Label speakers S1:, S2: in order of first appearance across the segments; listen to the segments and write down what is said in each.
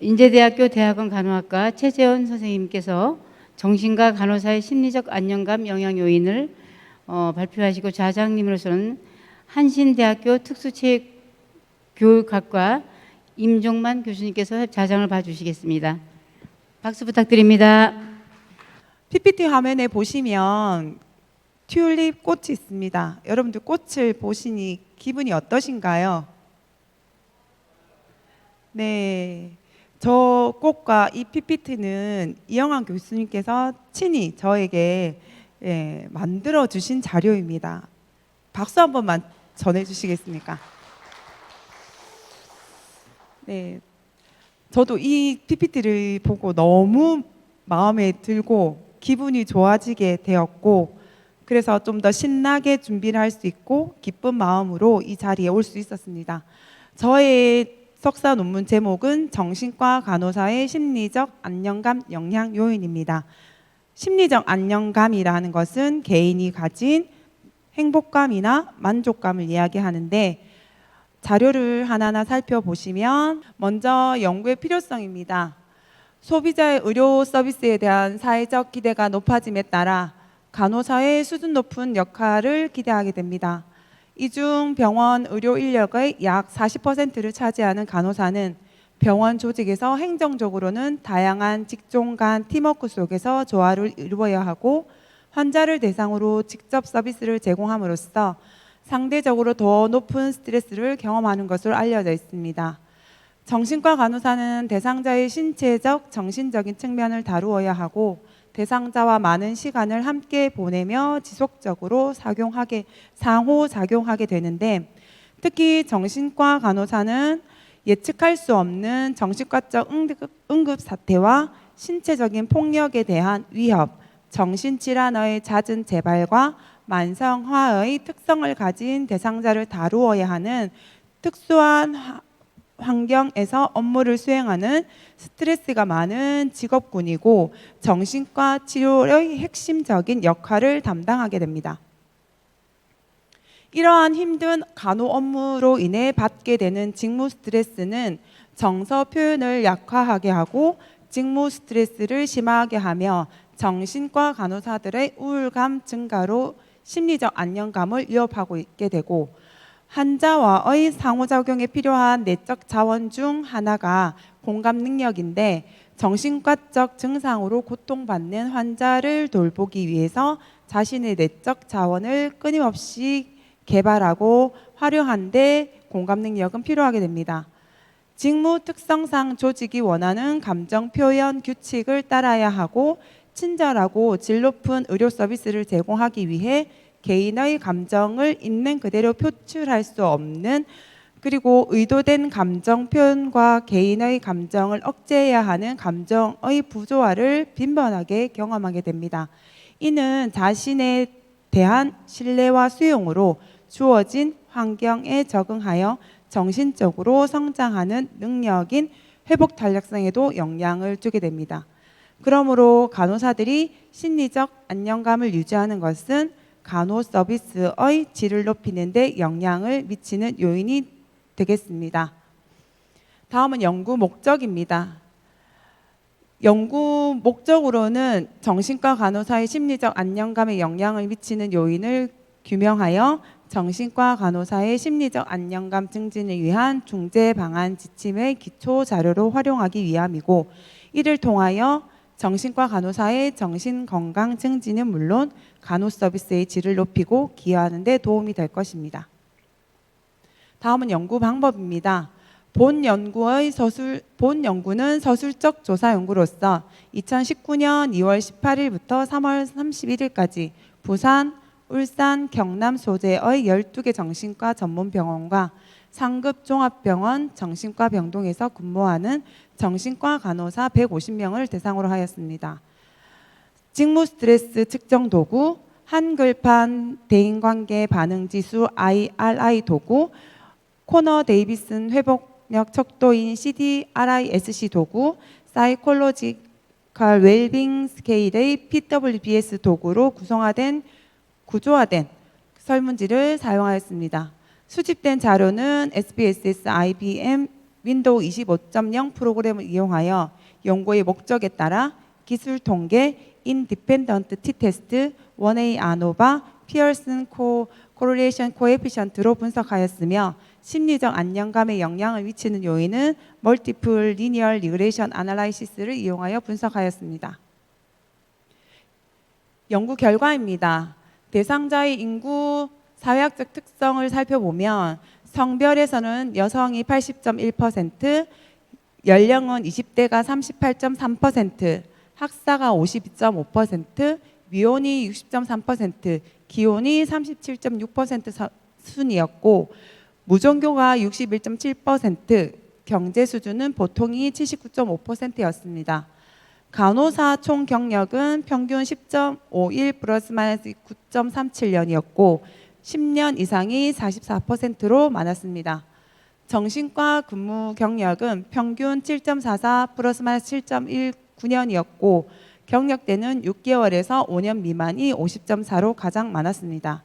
S1: 인제대학교 대학원 간호학과 최재원 선생님께서 정신과 간호사의 심리적 안정감 영향 요인을 발표하시고, 좌장님으로서는 한신대학교 특수체육교육학과 임종만 교수님께서 좌장을 봐주시겠습니다. 박수 부탁드립니다.
S2: PPT 화면에 보시면 튤립 꽃이 있습니다. 여러분들 꽃을 보시니 기분이 어떠신가요? 네, 저 꽃과 이 PPT는 이영환 교수님께서 친히 저에게 만들어 주신 자료입니다. 박수 한 번만 전해 주시겠습니까? 네, 저도 이 PPT를 보고 너무 마음에 들고 기분이 좋아지게 되었고, 그래서 좀 더 신나게 준비를 할 수 있고 기쁜 마음으로 이 자리에 올 수 있었습니다. 저의 석사 논문 제목은 정신과 간호사의 심리적 안정감 영향 요인입니다. 심리적 안정감이라는 것은 개인이 가진 행복감이나 만족감을 이야기하는데, 자료를 하나하나 살펴보시면 먼저 연구의 필요성입니다. 소비자의 의료 서비스에 대한 사회적 기대가 높아짐에 따라 간호사의 수준 높은 역할을 기대하게 됩니다. 이 중 병원 의료 인력의 약 40%를 차지하는 간호사는 병원 조직에서 행정적으로는 다양한 직종 간 팀워크 속에서 조화를 이루어야 하고, 환자를 대상으로 직접 서비스를 제공함으로써 상대적으로 더 높은 스트레스를 경험하는 것으로 알려져 있습니다. 정신과 간호사는 대상자의 신체적, 정신적인 측면을 다루어야 하고, 대상자와 많은 시간을 함께 보내며 지속적으로 상호작용하게 되는데, 특히 정신과 간호사는 예측할 수 없는 정신과적 응급 사태와 신체적인 폭력에 대한 위협, 정신질환의 잦은 재발과 만성화의 특성을 가진 대상자를 다루어야 하는 특수한 환경에서 업무를 수행하는 스트레스가 많은 직업군이고, 정신과 치료의 핵심적인 역할을 담당하게 됩니다. 이러한 힘든 간호 업무로 인해 받게 되는 직무 스트레스는 정서 표현을 약화하게 하고 직무 스트레스를 심하게 하며 정신과 간호사들의 우울감 증가로 심리적 안정감을 위협하고 있게 되고, 환자와의 상호작용에 필요한 내적 자원 중 하나가 공감 능력인데, 정신과적 증상으로 고통받는 환자를 돌보기 위해서 자신의 내적 자원을 끊임없이 개발하고 활용하는데 공감 능력은 필요하게 됩니다. 직무 특성상 조직이 원하는 감정 표현 규칙을 따라야 하고, 친절하고 질 높은 의료 서비스를 제공하기 위해 개인의 감정을 있는 그대로 표출할 수 없는, 그리고 의도된 감정 표현과 개인의 감정을 억제해야 하는 감정의 부조화를 빈번하게 경험하게 됩니다. 이는 자신에 대한 신뢰와 수용으로 주어진 환경에 적응하여 정신적으로 성장하는 능력인 회복 탄력성에도 영향을 주게 됩니다. 그러므로 간호사들이 심리적 안정감을 유지하는 것은 간호 서비스의 질을 높이는 데 영향을 미치는 요인이 되겠습니다. 다음은 연구 목적입니다. 연구 목적으로는 정신과 간호사의 심리적 안정감에 영향을 미치는 요인을 규명하여 정신과 간호사의 심리적 안정감 증진을 위한 중재 방안 지침의 기초 자료로 활용하기 위함이고, 이를 통하여 정신과 간호사의 정신 건강 증진은 물론 간호 서비스의 질을 높이고 기여하는 데 도움이 될 것입니다. 다음은 연구 방법입니다. 본 연구는 서술적 조사 연구로서 2019년 2월 18일부터 3월 31일까지 부산, 울산, 경남 소재의 12개 정신과 전문병원과 상급 종합병원 정신과 병동에서 근무하는 정신과 간호사 150명을 대상으로 하였습니다. 직무 스트레스 측정 도구, 한글판 대인관계 반응지수 IRI 도구, 코너 데이비슨 회복력 척도인 CDRISC 도구, 사이콜로지컬 웰빙 스케일의 PWBS 도구로 구조화된 설문지를 사용하였습니다. 수집된 자료는 SPSS IBM 윈도우 25.0 프로그램을 이용하여 연구의 목적에 따라 기술 통계, 인디펜던트 t-테스트, 원웨이 아노바, 피어슨 코릴레이션 코에피션트로 분석하였으며 심리적 안정감에 영향을 미치는 요인은 멀티플 리니어 리그레이션 아날라이시스를 이용하여 분석하였습니다. 연구 결과입니다. 대상자의 인구 사회학적 특성을 살펴보면 성별에서는 여성이 80.1%, 연령은 20대가 38.3%, 학사가 52.5%, 미혼이 60.3%, 기혼이 37.6% 순이었고 무종교가 61.7%, 경제 수준은 보통이 79.5%였습니다. 간호사 총 경력은 평균 10.51 플러스 마이너스 9.37년이었고 10년 이상이 44%로 많았습니다. 정신과 근무 경력은 평균 7.44 플러스 마이너스 7.19년이었고 경력대는 6개월에서 5년 미만이 50.4로 가장 많았습니다.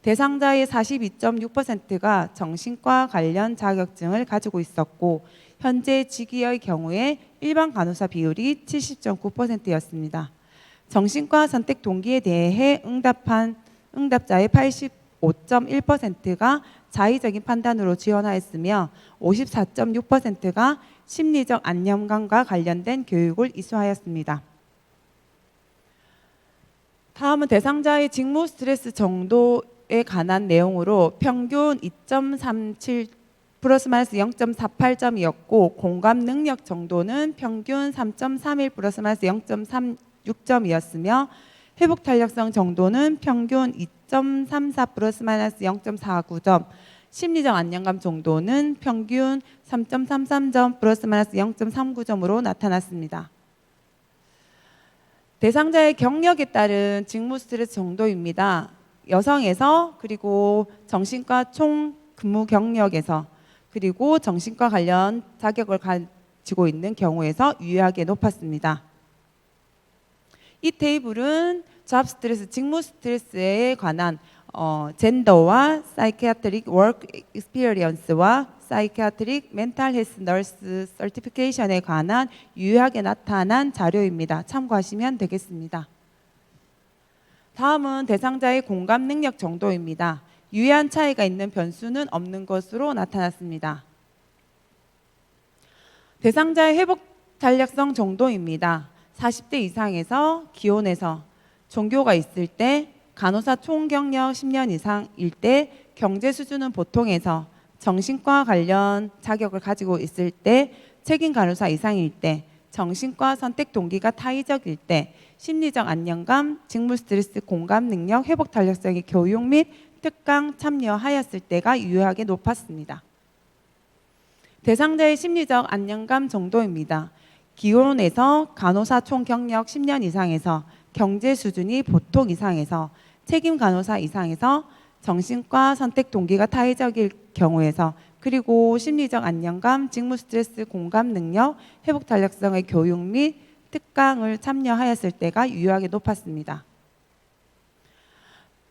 S2: 대상자의 42.6%가 정신과 관련 자격증을 가지고 있었고 현재 직위의 경우에 일반 간호사 비율이 70.9%였습니다. 정신과 선택 동기에 대해 응답한 응답자의 85.1%가 자의적인 판단으로 지원하였으며 54.6%가 심리적 안정감과 관련된 교육을 이수하였습니다. 다음은 대상자의 직무 스트레스 정도에 관한 내용으로 평균 2.37 플러스 마이너스 0.48점이었고 공감 능력 정도는 평균 3.31 플러스 마이너스 0.36점이었으며 회복 탄력성 정도는 평균 2.34 플러스 마이너스 0.49점, 심리적 안정감 정도는 평균 3.33점 플러스 마이너스 0.39점으로 나타났습니다. 대상자의 경력에 따른 직무 스트레스 정도입니다. 여성에서 그리고 정신과 총 근무 경력에서 그리고 정신과 관련 자격을 가지고 있는 경우에서 유의하게 높았습니다. 이 테이블은 잡 스트레스, 직무 스트레스에 관한 젠더와 사이키아트릭 워크 익스피리언스와 사이키아트릭 멘탈 헬스 너스 서티피케이션에 관한 유의하게 나타난 자료입니다. 참고하시면 되겠습니다. 다음은 대상자의 공감 능력 정도입니다. 유의한 차이가 있는 변수는 없는 것으로 나타났습니다. 대상자의 회복 탄력성 정도입니다. 40대 이상에서 기혼에서 종교가 있을 때 간호사 총 경력 10년 이상일 때 경제 수준은 보통에서 정신과 관련 자격을 가지고 있을 때 책임 간호사 이상일 때 정신과 선택 동기가 타의적일 때 심리적 안정감, 직무 스트레스 공감 능력, 회복 탄력성의 교육 및 특강 참여하였을 때가 유효하게 높았습니다. 대상자의 심리적 안정감 정도입니다. 기혼에서 간호사 총 경력 10년 이상에서 경제 수준이 보통 이상에서 책임 간호사 이상에서 정신과 선택 동기가 타의적일 경우에서 그리고 심리적 안정감, 직무 스트레스 공감 능력, 회복 탄력성의 교육 및 특강을 참여하였을 때가 유효하게 높았습니다.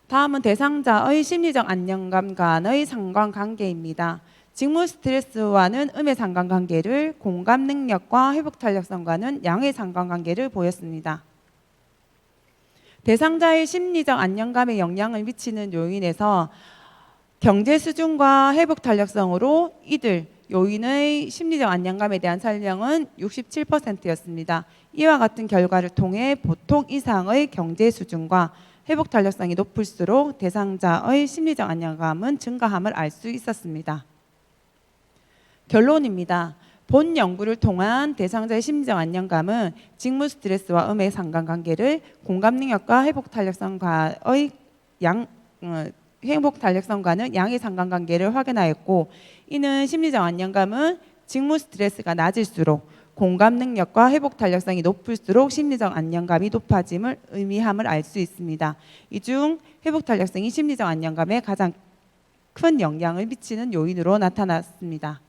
S2: 다음은 대상자의 심리적 안정감 간의 상관관계입니다. 직무 스트레스와는 음의 상관관계를, 공감 능력과 회복 탄력성과는 양의 상관관계를 보였습니다. 대상자의 심리적 안정감에 영향을 미치는 요인에서 경제 수준과 회복 탄력성으로 이들 요인의 심리적 안정감에 대한 설명은 67%였습니다. 이와 같은 결과를 통해 보통 이상의 경제 수준과 회복 탄력성이 높을수록 대상자의 심리적 안정감은 증가함을 알 수 있었습니다. 결론입니다. 본 연구를 통한 대상자의 심리적 안정감은 직무 스트레스와 음의 상관관계를 공감 능력과 회복 탄력성과의 회복 탄력성과는 양의 상관관계를 확인하였고 이는 심리적 안정감은 직무 스트레스가 낮을수록 공감 능력과 회복 탄력성이 높을수록 심리적 안정감이 높아짐을 의미함을 알 수 있습니다. 이 중 회복 탄력성이 심리적 안정감에 가장 큰 영향을 미치는 요인으로 나타났습니다.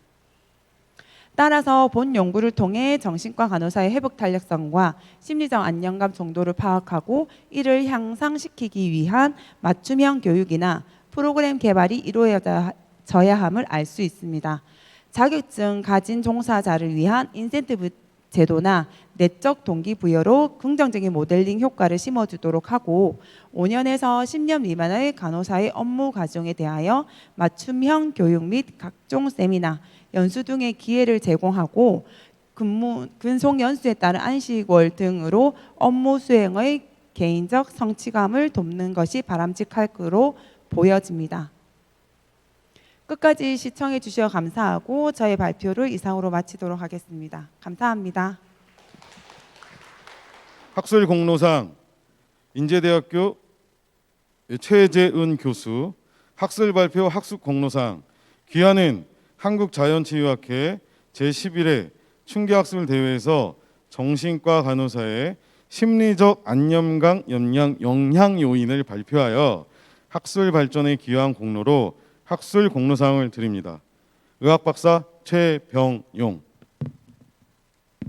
S2: 따라서 본 연구를 통해 정신과 간호사의 회복 탄력성과 심리적 안정감 정도를 파악하고 이를 향상시키기 위한 맞춤형 교육이나 프로그램 개발이 이루어져야 함을 알 수 있습니다. 자격증 가진 종사자를 위한 인센티브 제도나 내적 동기부여로 긍정적인 모델링 효과를 심어주도록 하고 5년에서 10년 미만의 간호사의 업무 과정에 대하여 맞춤형 교육 및 각종 세미나, 연수 등의 기회를 제공하고 근속 연수에 따른 안식월 등으로 업무 수행의 개인적 성취감을 돕는 것이 바람직할 거로 보여집니다. 끝까지 시청해 주셔서 감사하고 저의 발표를 이상으로 마치도록 하겠습니다. 감사합니다.
S3: 학술 공로상 인제대학교 최재은 교수 학술 발표 학술 공로상 귀하는 한국자연치유학회 제11회 충기학술 대회에서 정신과 간호사의 심리적 안정감 영향 요인을 발표하여 학술 발전에 기여한 공로로 학술 공로상을 드립니다. 의학박사 최병용.